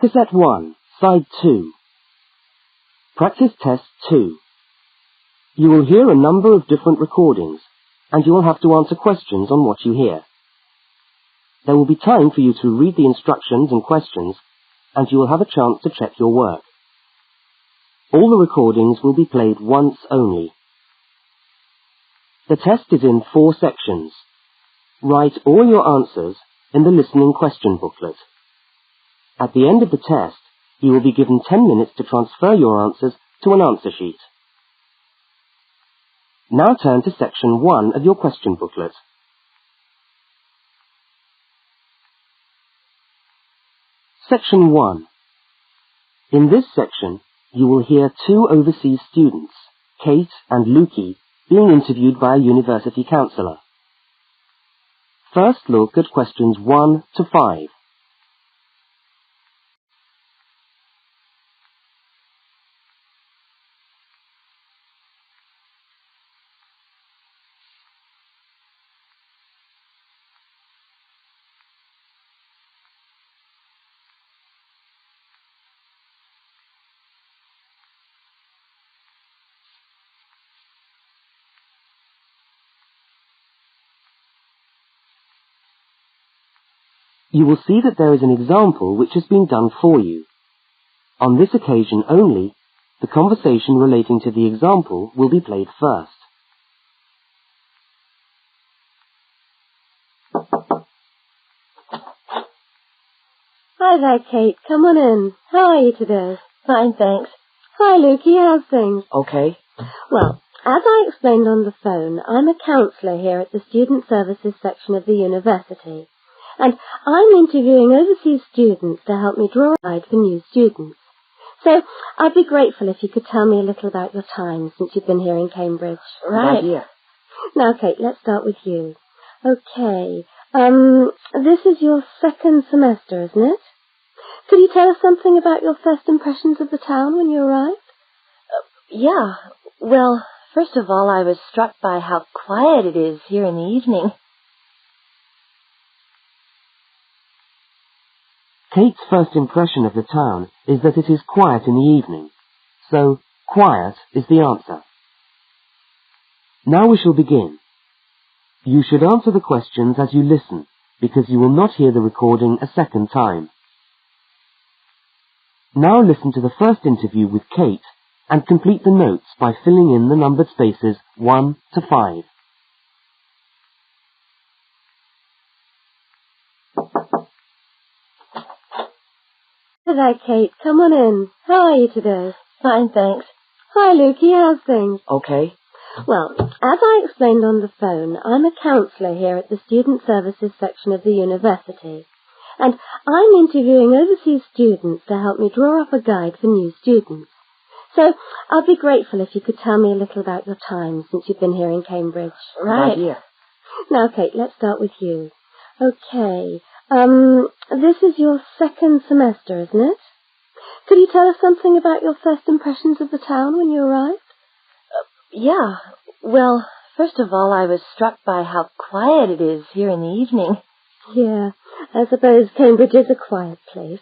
Cassette 1, Side 2. Practice Test 2. You will hear a number of different recordings, and you will have to answer questions on what you hear. There will be time for you to read the instructions and questions, and you will have a chance to check your work. All the recordings will be played once only. The test is in 4 sections. Write all your answers in the listening question booklet. At the end of the test, you will be given 10 minutes to transfer your answers to an answer sheet. Now turn to section 1 of your question booklet. Section 1. In this section, you will hear 2 overseas students, Kate and Lukey, being interviewed by a university counsellor. First look at questions 1 to 5. You will see that there is an example which has been done for you. On this occasion only, the conversation relating to the example will be played first. Hi there, Kate. Come on in. How are you today? Fine, thanks. Hi, Lukey. How's things? Okay. Well, as I explained on the phone, I'm a counsellor here at the Student Services section of the university. And I'm interviewing overseas students to help me draw a guide for new students. So I'd be grateful if you could tell me a little about your time since you've been here in Cambridge. Right. Yeah. Now, Kate, let's start with you. Okay. This is your 2nd semester, isn't it? Could you tell us something about your first impressions of the town when you arrived? Yeah. Well, first of all, I was struck by how quiet it is here in the evening. Kate's first impression of the town is that it is quiet in the evening, so quiet is the answer. Now we shall begin. You should answer the questions as you listen, because you will not hear the recording a second time. Now listen to the first interview with Kate and complete the notes by filling in the numbered spaces 1 to 5. Hi there, Kate. Come on in. How are you today? Fine, thanks. Hi, Lukey. How's things? Okay. Well, as I explained on the phone, I'm a counsellor here at the Student Services section of the university. And I'm interviewing overseas students to help me draw up a guide for new students. So I'd be grateful if you could tell me a little about your time since you've been here in Cambridge. Right. Yeah. Now, Kate, let's start with you. Okay. This is your 2nd semester, isn't it? Could you tell us something about your first impressions of the town when you arrived? Yeah. Well, first of all, I was struck by how quiet it is here in the evening. Yeah, I suppose Cambridge is a quiet place.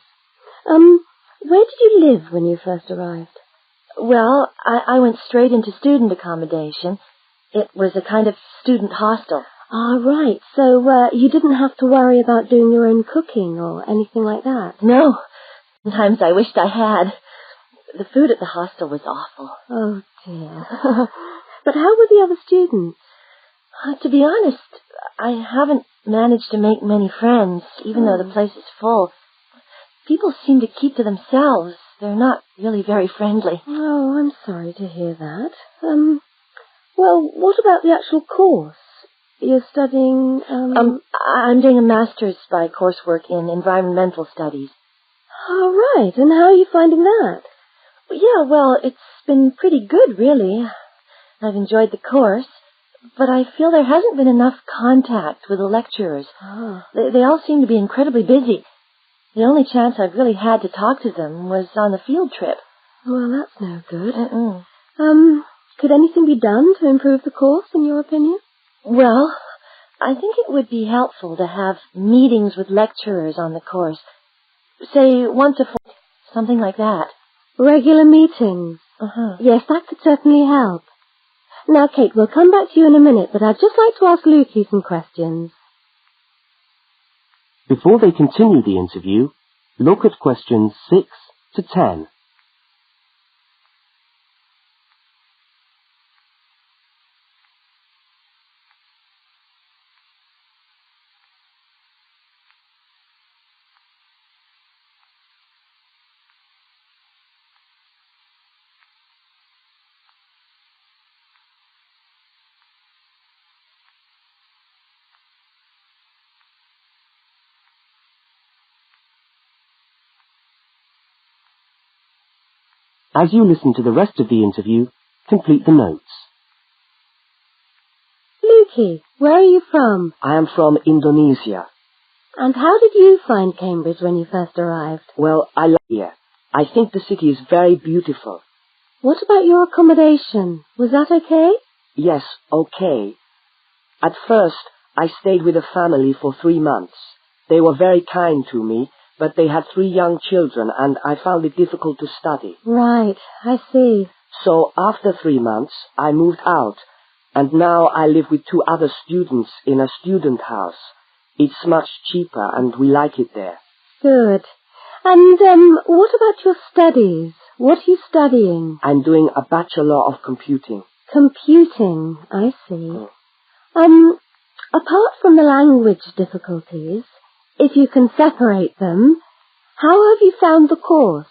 Where did you live when you first arrived? Well, I went straight into student accommodation. It was a kind of student hostel. Ah, right. So, you didn't have to worry about doing your own cooking or anything like that? No. Sometimes I wished I had. The food at the hostel was awful. Oh, dear. But how were the other students? To be honest, I haven't managed to make many friends, even though the place is full. People seem to keep to themselves. They're not really very friendly. Oh, I'm sorry to hear that. Well, what about the actual course? You're studying, I'm doing a master's by coursework in environmental studies. Oh, right. And how are you finding that? Yeah, well, it's been pretty good, really. I've enjoyed the course, but I feel there hasn't been enough contact with the lecturers. Oh. They all seem to be incredibly busy. The only chance I've really had to talk to them was on the field trip. Well, that's no good. Mm-mm. Could anything be done to improve the course, in your opinion? Well, I think it would be helpful to have meetings with lecturers on the course. Say, once a fortnight. something like that. Regular meetings. Uh-huh. Yes, that could certainly help. Now, Kate, we'll come back to you in a minute, but I'd just like to ask Lukey some questions. Before they continue the interview, look at questions 6 to 10. As you listen to the rest of the interview, complete the notes. Lukey, where are you from? I am from Indonesia. And how did you find Cambridge when you first arrived? Well, I like it here. I think the city is very beautiful. What about your accommodation? Was that okay? Yes, okay. At first, I stayed with a family for 3 months. They were very kind to me, but they had 3 young children and I found it difficult to study. Right, I see. So after 3 months, I moved out, and now I live with 2 other students in a student house. It's much cheaper and we like it there. Good. And, what about your studies? What are you studying? I'm doing a Bachelor of Computing. Computing, I see. Apart from the language difficulties, if you can separate them, how have you found the course?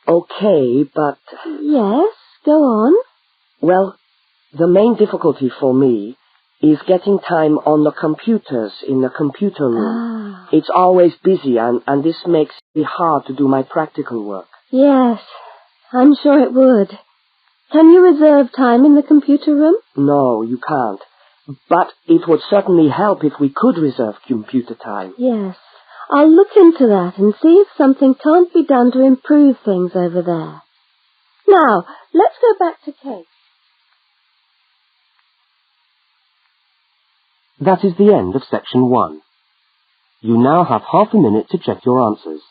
Okay, but... Yes, go on. Well, the main difficulty for me is getting time on the computers in the computer room. Ah. It's always busy and this makes it hard to do my practical work. Yes, I'm sure it would. Can you reserve time in the computer room? No, you can't. But it would certainly help if we could reserve computer time. Yes, I'll look into that and see if something can't be done to improve things over there. Now, let's go back to Kate. That is the end of section 1. You now have half a minute to check your answers.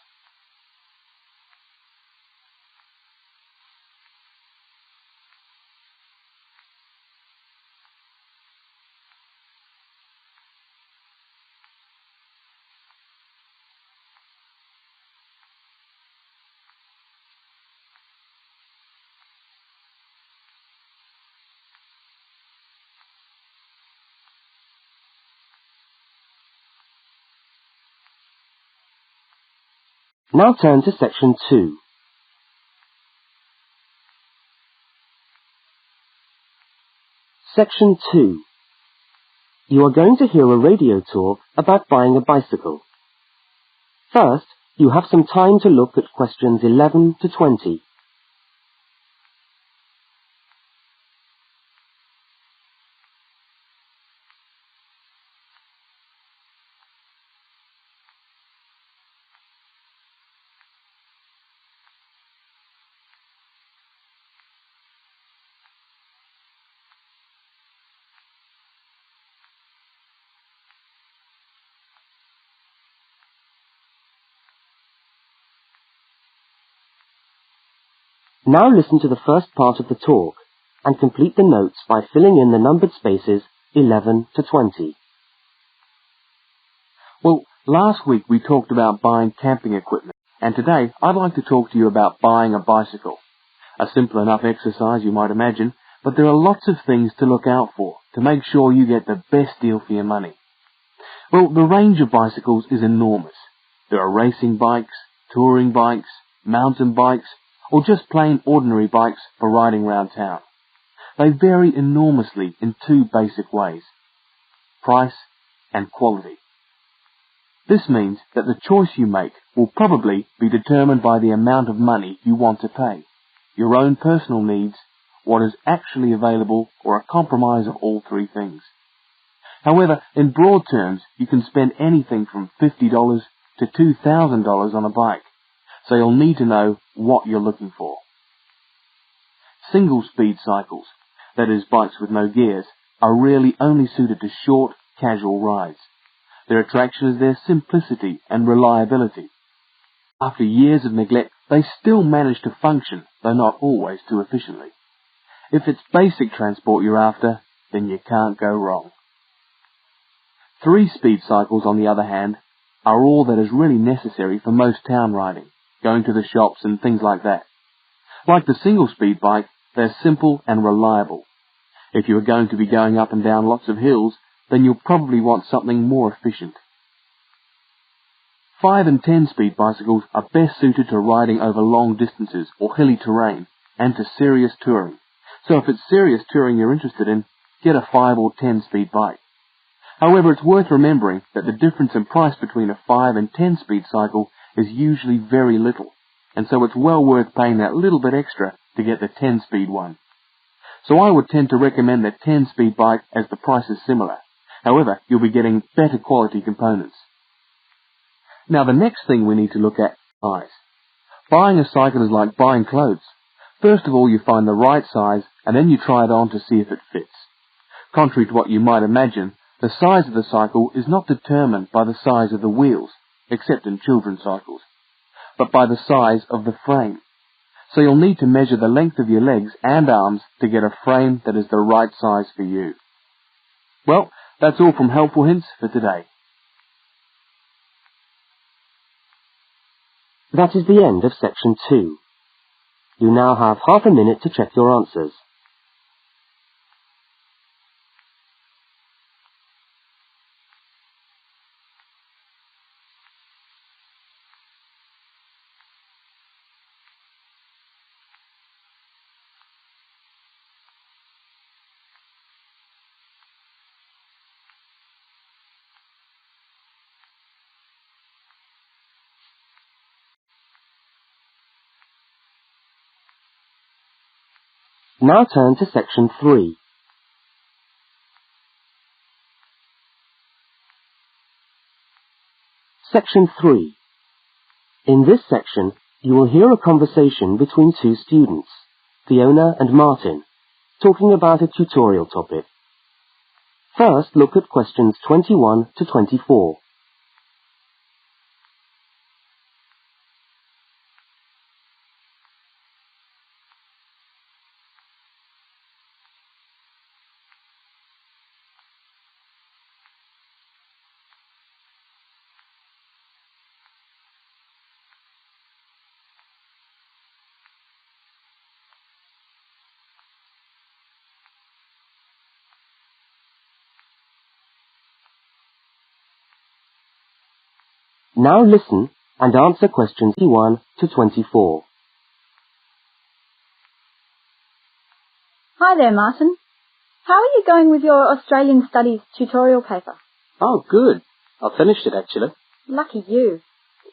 Now turn to section 2. Section 2. You are going to hear a radio tour about buying a bicycle. First, you have some time to look at questions 11 to 20. Now listen to the first part of the talk and complete the notes by filling in the numbered spaces 11 to 20. Well, last week we talked about buying camping equipment, and today I'd like to talk to you about buying a bicycle. A simple enough exercise, you might imagine, but there are lots of things to look out for to make sure you get the best deal for your money. Well, the range of bicycles is enormous. There are racing bikes, touring bikes, mountain bikes, or just plain ordinary bikes for riding around town. They vary enormously in 2 basic ways: price and quality. This means that the choice you make will probably be determined by the amount of money you want to pay, your own personal needs, what is actually available, or a compromise of all 3 things. However, in broad terms, you can spend anything from $50 to $2,000 on a bike, so you'll need to know what you're looking for. Single-speed cycles, that is bikes with no gears, are really only suited to short, casual rides. Their attraction is their simplicity and reliability. After years of neglect, they still manage to function, though not always too efficiently. If it's basic transport you're after, then you can't go wrong. 3-speed cycles, on the other hand, are all that is really necessary for most town riding, going to the shops and things like that. Like the single-speed bike, they're simple and reliable. If you are going to be going up and down lots of hills, then you'll probably want something more efficient. 5 and 10-speed bicycles are best suited to riding over long distances or hilly terrain and to serious touring. So if it's serious touring you're interested in, get a 5 or 10-speed bike. However, it's worth remembering that the difference in price between a 5 and 10-speed cycle is usually very little, and so it's well worth paying that little bit extra to get the 10-speed one. So I would tend to recommend the 10-speed bike as the price is similar. However, you'll be getting better quality components. Now the next thing we need to look at is size. Buying a cycle is like buying clothes. First of all, you find the right size, and then you try it on to see if it fits. Contrary to what you might imagine, the size of the cycle is not determined by the size of the wheels, except in children's cycles, but by the size of the frame. So you'll need to measure the length of your legs and arms to get a frame that is the right size for you. Well, that's all from Helpful Hints for today. That is the end of section 2. You now have half a minute to check your answers. Now turn to section 3. Section 3. In this section, you will hear a conversation between two students, Fiona and Martin, talking about a tutorial topic. First, look at questions 21 to 24. Now listen and answer questions 21 to 24. Hi there, Martin. How are you going with your Australian Studies tutorial paper? Oh, good. I finished it, actually. Lucky you.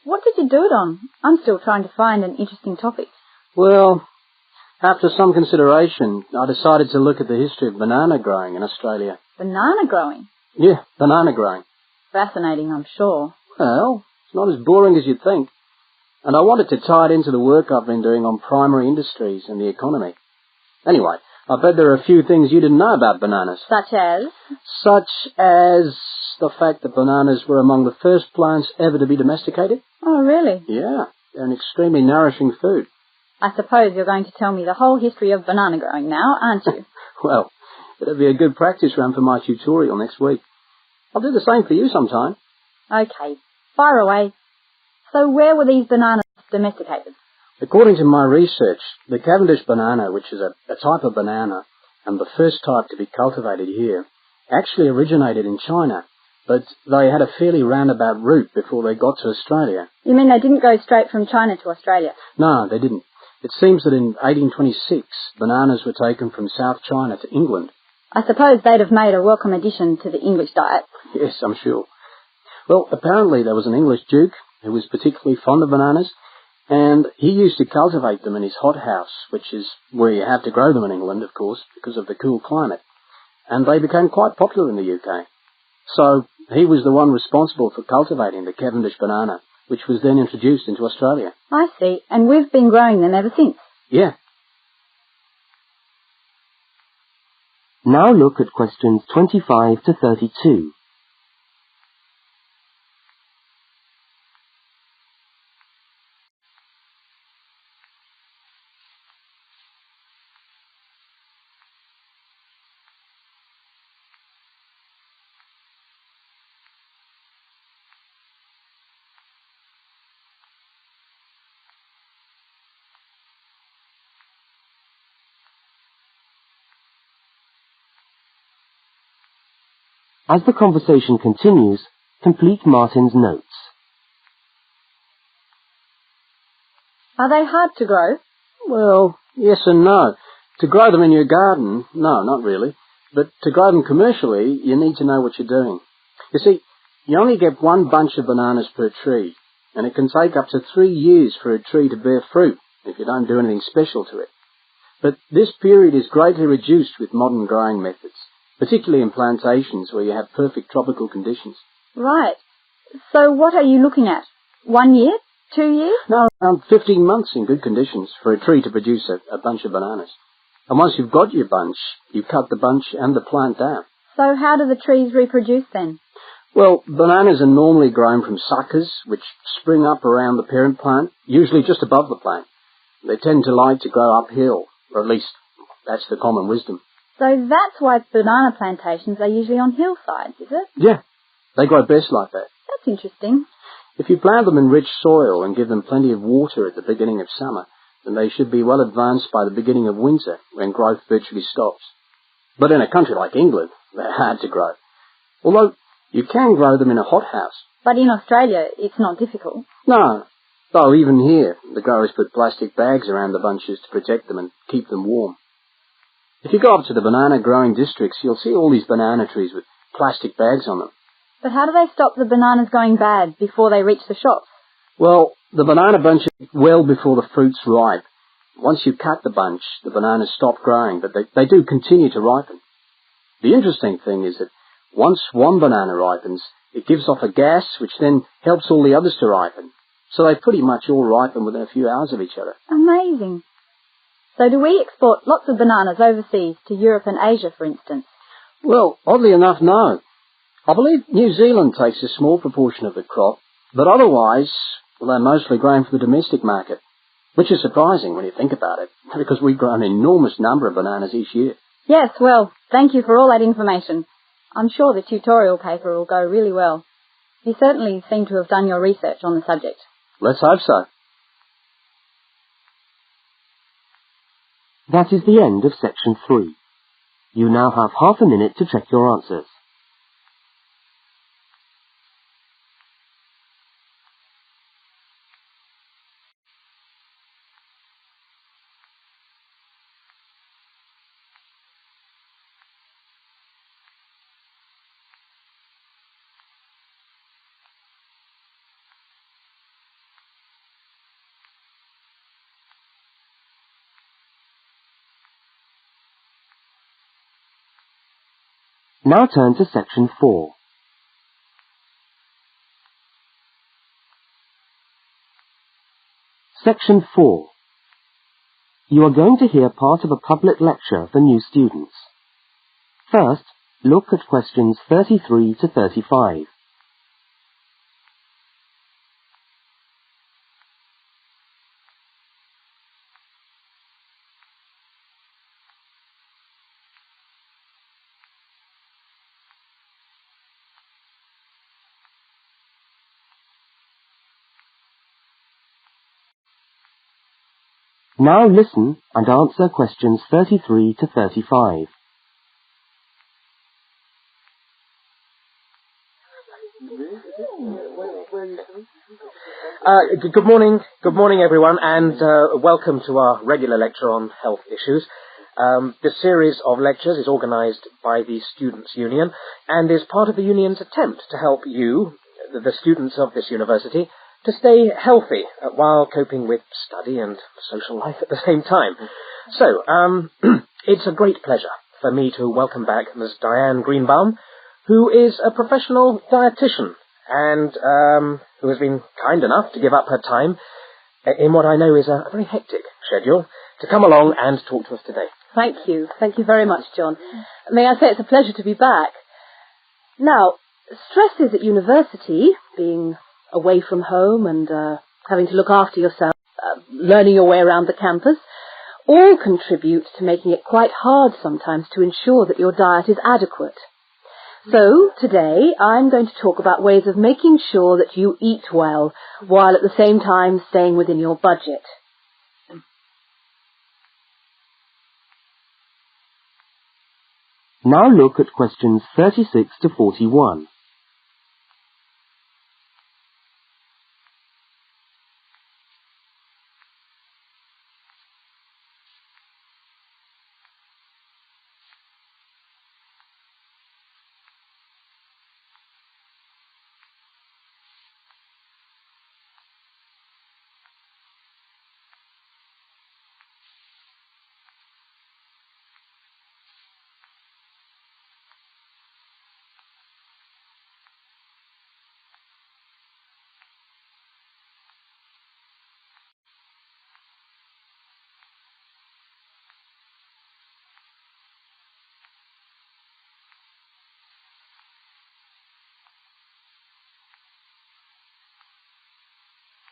What did you do it on? I'm still trying to find an interesting topic. Well, after some consideration, I decided to look at the history of banana growing in Australia. Banana growing? Yeah, banana growing. Fascinating, I'm sure. Well, it's not as boring as you'd think. And I wanted to tie it into the work I've been doing on primary industries and the economy. Anyway, I bet there are a few things you didn't know about bananas. Such as? Such as the fact that bananas were among the first plants ever to be domesticated. Oh, really? Yeah, they're an extremely nourishing food. I suppose you're going to tell me the whole history of banana growing now, aren't you? Well, it'll be a good practice run for my tutorial next week. I'll do the same for you sometime. Okay, fire away. So where were these bananas domesticated? According to my research, the Cavendish banana, which is a type of banana and the first type to be cultivated here, actually originated in China, but they had a fairly roundabout route before they got to Australia. You mean they didn't go straight from China to Australia? No, they didn't. It seems that in 1826, bananas were taken from South China to England. I suppose they'd have made a welcome addition to the English diet. Yes, I'm sure. Well, apparently there was an English duke who was particularly fond of bananas, and he used to cultivate them in his hothouse, which is where you have to grow them in England, of course, because of the cool climate. And they became quite popular in the UK. So he was the one responsible for cultivating the Cavendish banana, which was then introduced into Australia. I see, and we've been growing them ever since. Yeah. Now look at questions 25 to 32. As the conversation continues, complete Martin's notes. Are they hard to grow? Well, yes and no. To grow them in your garden, no, not really. But to grow them commercially, you need to know what you're doing. You see, you only get one bunch of bananas per tree, and it can take up to 3 years for a tree to bear fruit if you don't do anything special to it. But this period is greatly reduced with modern growing methods, particularly in plantations where you have perfect tropical conditions. Right. So what are you looking at? 1 year? 2 years? No, around 15 months in good conditions for a tree to produce a bunch of bananas. And once you've got your bunch, you cut the bunch and the plant down. So how do the trees reproduce then? Well, bananas are normally grown from suckers, which spring up around the parent plant, usually just above the plant. They tend to like to grow uphill, or at least that's the common wisdom. So that's why banana plantations are usually on hillsides, is it? Yeah, they grow best like that. That's interesting. If you plant them in rich soil and give them plenty of water at the beginning of summer, then they should be well advanced by the beginning of winter, when growth virtually stops. But in a country like England, they're hard to grow. Although you can grow them in a hothouse. But in Australia, it's not difficult. No, though even here, the growers put plastic bags around the bunches to protect them and keep them warm. If you go up to the banana growing districts, you'll see all these banana trees with plastic bags on them. But how do they stop the bananas going bad before they reach the shops? Well, the banana bunches well before the fruit's ripe. Once you cut the bunch, the bananas stop growing, but they do continue to ripen. The interesting thing is that once one banana ripens, it gives off a gas which then helps all the others to ripen. So they pretty much all ripen within a few hours of each other. Amazing. So do we export lots of bananas overseas to Europe and Asia, for instance? Well, oddly enough, no. I believe New Zealand takes a small proportion of the crop, but otherwise, well, they're mostly grown for the domestic market, which is surprising when you think about it, because we grow an enormous number of bananas each year. Yes, well, thank you for all that information. I'm sure the tutorial paper will go really well. You certainly seem to have done your research on the subject. Let's hope so. That is the end of section 3. You now have half a minute to check your answers. Now turn to section 4. Section 4. You are going to hear part of a public lecture for new students. First, look at questions 33 to 35. Now listen and answer questions 33 to 35. Good morning everyone, and welcome to our regular lecture on health issues. This series of lectures is organised by the Students' Union and is part of the Union's attempt to help you, the students of this university, to stay healthy while coping with study and social life at the same time. So, it's a great pleasure for me to welcome back Ms. Diane Greenbaum, who is a professional dietitian and who has been kind enough to give up her time in what I know is a very hectic schedule to come along and talk to us today. Thank you. Thank you very much, John. May I say it's a pleasure to be back. Now, stresses at university, being away from home and having to look after yourself, learning your way around the campus, all contribute to making it quite hard sometimes to ensure that your diet is adequate. So, today, I'm going to talk about ways of making sure that you eat well, while at the same time staying within your budget. Now look at questions 36 to 41.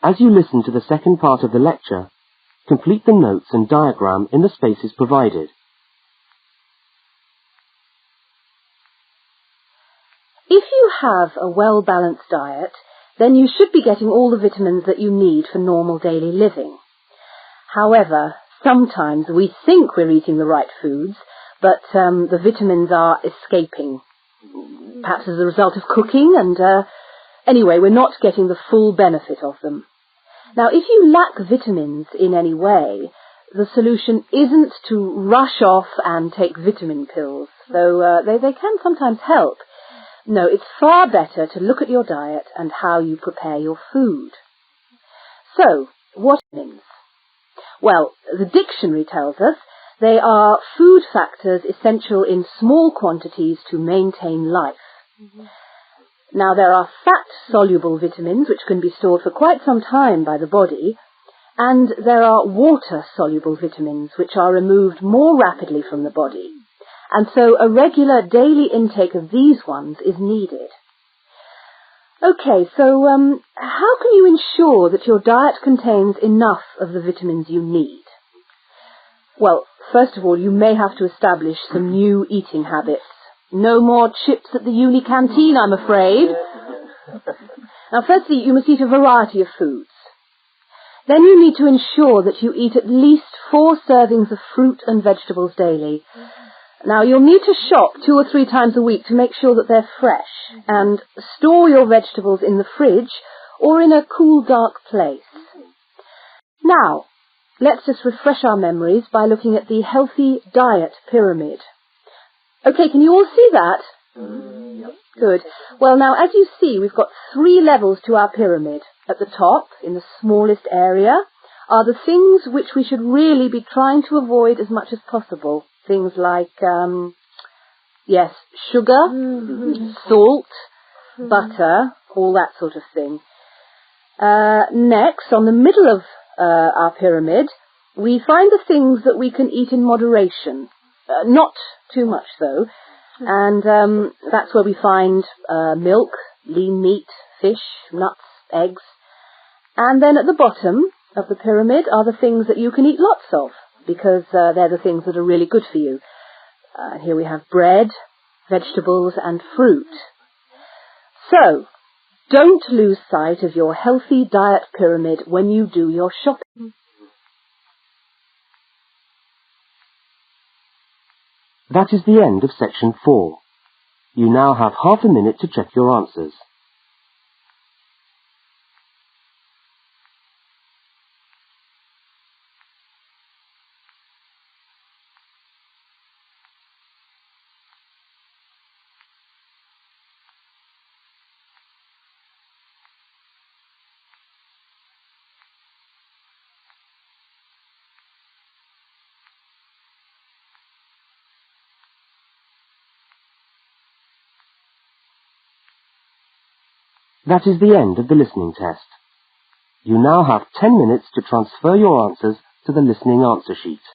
As you listen to the second part of the lecture, complete the notes and diagram in the spaces provided. If you have a well-balanced diet, then you should be getting all the vitamins that you need for normal daily living. However, sometimes we think we're eating the right foods, but the vitamins are escaping, perhaps as a result of cooking, and anyway, we're not getting the full benefit of them. Now, if you lack vitamins in any way, the solution isn't to rush off and take vitamin pills, though they can sometimes help. No, it's far better to look at your diet and how you prepare your food. So, what are vitamins? Well, the dictionary tells us they are food factors essential in small quantities to maintain life. Now, there are fat-soluble vitamins which can be stored for quite some time by the body, and there are water-soluble vitamins which are removed more rapidly from the body, and so a regular daily intake of these ones is needed. Okay, so how can you ensure that your diet contains enough of the vitamins you need? Well, first of all, you may have to establish some new eating habits. No more chips at the uni canteen, I'm afraid. Now, firstly, you must eat a variety of foods. Then you need to ensure that you eat at least 4 servings of fruit and vegetables daily. Now, you'll need to shop 2 or 3 times a week to make sure that they're fresh, and store your vegetables in the fridge or in a cool, dark place. Now, let's just refresh our memories by looking at the healthy diet pyramid. Okay, can you all see that? Good. Well, now, as you see, we've got 3 levels to our pyramid. At the top, in the smallest area, are the things which we should really be trying to avoid as much as possible. Things like, sugar, salt, butter, all that sort of thing. Next, on the middle of our pyramid, we find the things that we can eat in moderation. Not too much, though. And that's where we find milk, lean meat, fish, nuts, eggs. And then at the bottom of the pyramid are the things that you can eat lots of, because they're the things that are really good for you. Here we have bread, vegetables, and fruit. So, don't lose sight of your healthy diet pyramid when you do your shopping. That is the end of section 4. You now have half a minute to check your answers. That is the end of the listening test. You now have 10 minutes to transfer your answers to the listening answer sheet.